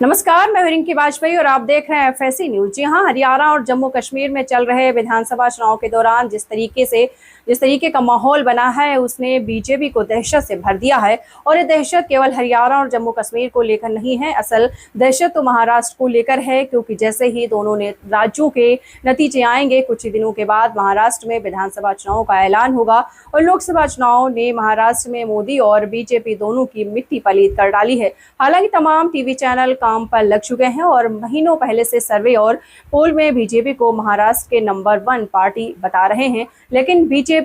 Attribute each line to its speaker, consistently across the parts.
Speaker 1: नमस्कार, मैं रिंकी वाजपेयी और आप देख रहे हैं एफएससी न्यूज। जी हां, हरियाणा और जम्मू कश्मीर में चल रहे विधानसभा चुनाव के दौरान जिस तरीके का माहौल बना है उसने बीजेपी को दहशत से भर दिया है। और ये दहशत केवल हरियाणा और जम्मू कश्मीर को लेकर नहीं है, असल दहशत तो महाराष्ट्र को लेकर है, क्योंकि जैसे ही दोनों ने राज्यों के नतीजे आएंगे कुछ ही दिनों के बाद महाराष्ट्र में विधानसभा चुनाव का ऐलान होगा। और लोकसभा चुनाव ने महाराष्ट्र में मोदी और बीजेपी दोनों की मिट्टी पलीत कर डाली है। हालांकि तमाम टीवी चैनल काम पर लग चुके हैं और महीनों पहले से सर्वे और पोल में बीजेपी को महाराष्ट्र के नंबर 1 पार्टी बता रहे हैं, लेकिन बीजेपी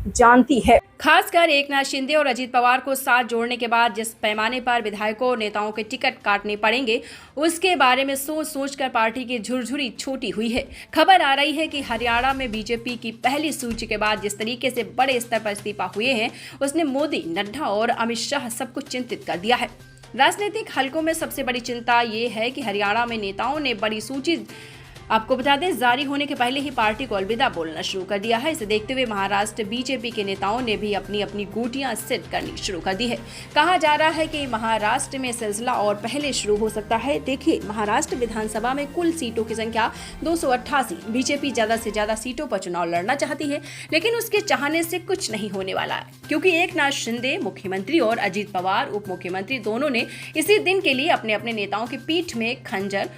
Speaker 1: जानती है। खासकर एकनाथ शिंदे और अजीत पवार को साथ जोड़ने के बाद जिस पैमाने पर विधायकों और नेताओं के टिकट काटने पड़ेंगे उसके बारे में सोच कर पार्टी की झुरझुरी छोटी हुई है। खबर आ रही है कि हरियाणा में बीजेपी की पहली सूची के बाद जिस तरीके से बड़े स्तर पर इस्तीफा हुए हैं उसने मोदी, नड्डा और अमित शाह सबको चिंतित कर दिया है। राजनीतिक हलकों में सबसे बड़ी चिंता ये है कि हरियाणा में नेताओं ने बड़ी सूची आपको बता दें जारी होने के पहले ही पार्टी को अलविदा बोलना शुरू कर दिया है। इसे देखते हुए महाराष्ट्र बीजेपी के नेताओं ने भी अपनी अपनी गोटियां सेट करनी शुरू कर दी है। कहा जा रहा है कि महाराष्ट्र में सिलसिला और पहले शुरू हो सकता है। देखिए, महाराष्ट्र विधानसभा में कुल सीटों की संख्या 288। बीजेपी ज्यादा से ज्यादा सीटों पर चुनाव लड़ना चाहती है, लेकिन उसके चाहने से कुछ नहीं होने वाला है, क्योंकि एकनाथ शिंदे मुख्यमंत्री और अजीत पवार उप मुख्यमंत्री दोनों ने इसी दिन के लिए अपने अपने नेताओं की पीठ में खंजर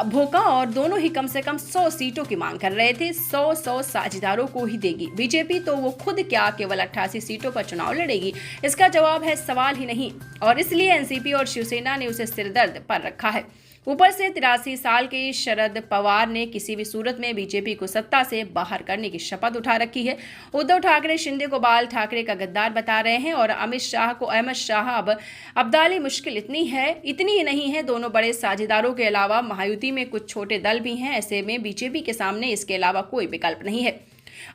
Speaker 1: भोंका और दोनों ही कम से कम 100 सीटों की मांग कर रहे थे। 100 साझेदारों को ही देगी बीजेपी, तो वो खुद क्या केवल 88 सीटों पर चुनाव लड़ेगी? इसका जवाब है सवाल ही नहीं, और इसलिए एनसीपी और शिवसेना ने उसे सिरदर्द पर रखा है। ऊपर से 83 साल के शरद पवार ने किसी भी सूरत में बीजेपी को सत्ता से बाहर करने की शपथ उठा रखी है। उद्धव ठाकरे शिंदे को बाल ठाकरे का गद्दार बता रहे हैं और अमित शाह को अहमद शाह। अब अब्दाली मुश्किल इतनी ही नहीं है। दोनों बड़े साझेदारों के अलावा महायुति में कुछ छोटे दल भी हैं। ऐसे में बीजेपी के सामने इसके अलावा कोई विकल्प नहीं है।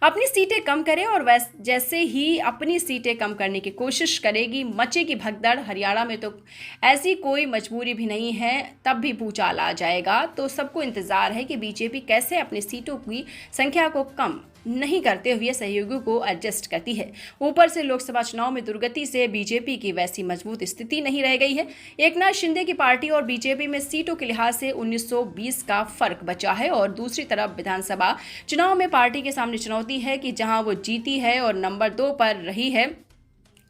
Speaker 1: अपनी सीटें कम करे, और जैसे ही अपनी सीटें कम करने की कोशिश करेगी मचेगी भगदड़। हरियाणा में तो ऐसी कोई मजबूरी भी नहीं है, तब भी भूचाल आ जाएगा। तो सबको इंतजार है कि बीजेपी कैसे अपनी सीटों की संख्या को कम नहीं करते हुए सहयोगियों को एडजस्ट करती है। ऊपर से लोकसभा चुनाव में दुर्गति से बीजेपी की वैसी मजबूत स्थिति नहीं रह गई है। एकनाथ शिंदे की पार्टी और बीजेपी में सीटों के लिहाज से 1920 का फर्क बचा है, और दूसरी तरफ विधानसभा चुनाव में पार्टी के सामने चुनौती है कि जहां वो जीती है और नंबर 2 पर रही है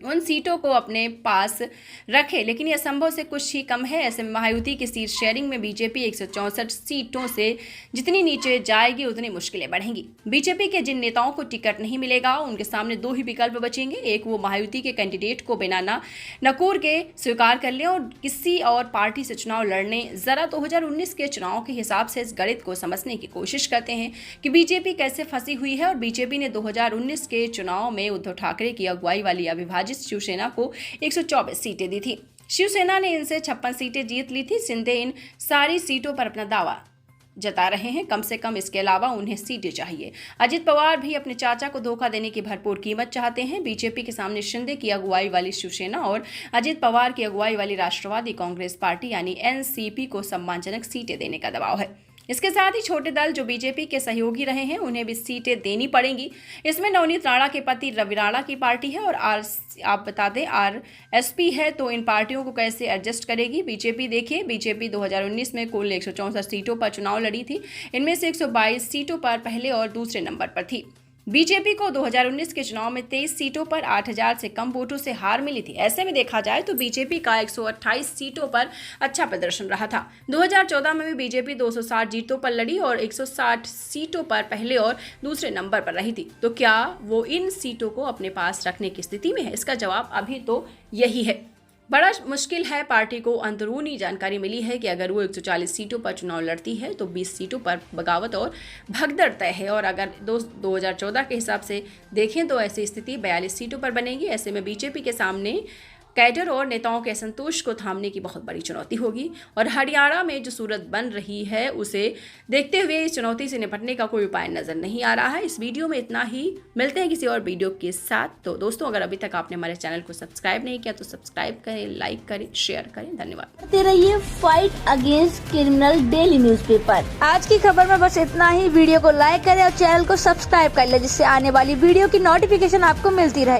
Speaker 1: उन सीटों को अपने पास रखे, लेकिन यह संभव से कुछ ही कम है। ऐसे में महायुति की सीट शेयरिंग में बीजेपी 164 सीटों से जितनी नीचे जाएगी उतनी मुश्किलें बढ़ेंगी। बीजेपी के जिन नेताओं को टिकट नहीं मिलेगा उनके सामने 2 ही विकल्प बचेंगे। एक, वो महायुति के कैंडिडेट को बिना नकोर के स्वीकार कर लें और किसी और पार्टी से चुनाव लड़ने। जरा 2019 के चुनाव के हिसाब से इस गणित को समझने की कोशिश करते हैं कि बीजेपी कैसे फंसी हुई है। और बीजेपी ने 2019 के चुनाव में उद्धव ठाकरे की अगुवाई वाली अविभाजित शिवसेना को 124 सीटें दी थी। शिवसेना ने इनसे 56 सीटें जीत ली थी। शिंदे इन सारी सीटों पर अपना दावा जता रहे हैं। कम से कम इसके अलावा उन्हें सीटें चाहिए। अजीत पवार भी अपने चाचा को धोखा देने की भरपूर कीमत चाहते हैं। बीजेपी के सामने शिंदे की अगुवाई वाली शिवसेना और अजीत पवार की अगुवाई वाली राष्ट्रवादी कांग्रेस पार्टी यानी एनसीपी को सम्मानजनक सीटें देने का दबाव है। इसके साथ ही छोटे दल जो बीजेपी के सहयोगी रहे हैं उन्हें भी सीटें देनी पड़ेंगी। इसमें नवनीत राणा के पति रवि राणा की पार्टी है और आप बता दें आरएसपी है, तो इन पार्टियों को कैसे एडजस्ट करेगी बीजेपी? देखिए, बीजेपी 2019 में कुल 164 सीटों पर चुनाव लड़ी थी। इनमें से 122 सीटों पर पहले और दूसरे नंबर पर थी। बीजेपी को 2019 के चुनाव में 23 सीटों पर 8000 से कम वोटों से हार मिली थी। ऐसे में देखा जाए तो बीजेपी का 128 सीटों पर अच्छा प्रदर्शन रहा था। 2014 में भी बीजेपी 260 जीतों पर लड़ी और 160 सीटों पर पहले और दूसरे नंबर पर रही थी। तो क्या वो इन सीटों को अपने पास रखने की स्थिति में है? इसका जवाब अभी तो यही है। बड़ा मुश्किल है। पार्टी को अंदरूनी जानकारी मिली है कि अगर वो 140 सीटों पर चुनाव लड़ती है तो 20 सीटों पर बगावत और भगदड़ तय है, और अगर 2014 के हिसाब से देखें तो ऐसी स्थिति 42 सीटों पर बनेगी। ऐसे में बीजेपी के सामने कैडर और नेताओं के असंतोष को थामने की बहुत बड़ी चुनौती होगी, और हरियाणा में जो सूरत बन रही है उसे देखते हुए इस चुनौती से निपटने का कोई उपाय नजर नहीं आ रहा है। इस वीडियो में इतना ही। मिलते हैं किसी और वीडियो के साथ। तो दोस्तों, अगर अभी तक आपने हमारे चैनल को सब्सक्राइब नहीं किया तो सब्सक्राइब करें, लाइक करें, शेयर करें। धन्यवाद।
Speaker 2: रहिए fight against criminal daily newspaper. आज की खबर में बस इतना ही। वीडियो को लाइक करें और चैनल को सब्सक्राइब कर ले, जिससे आने वाली वीडियो की नोटिफिकेशन आपको मिलती रहे।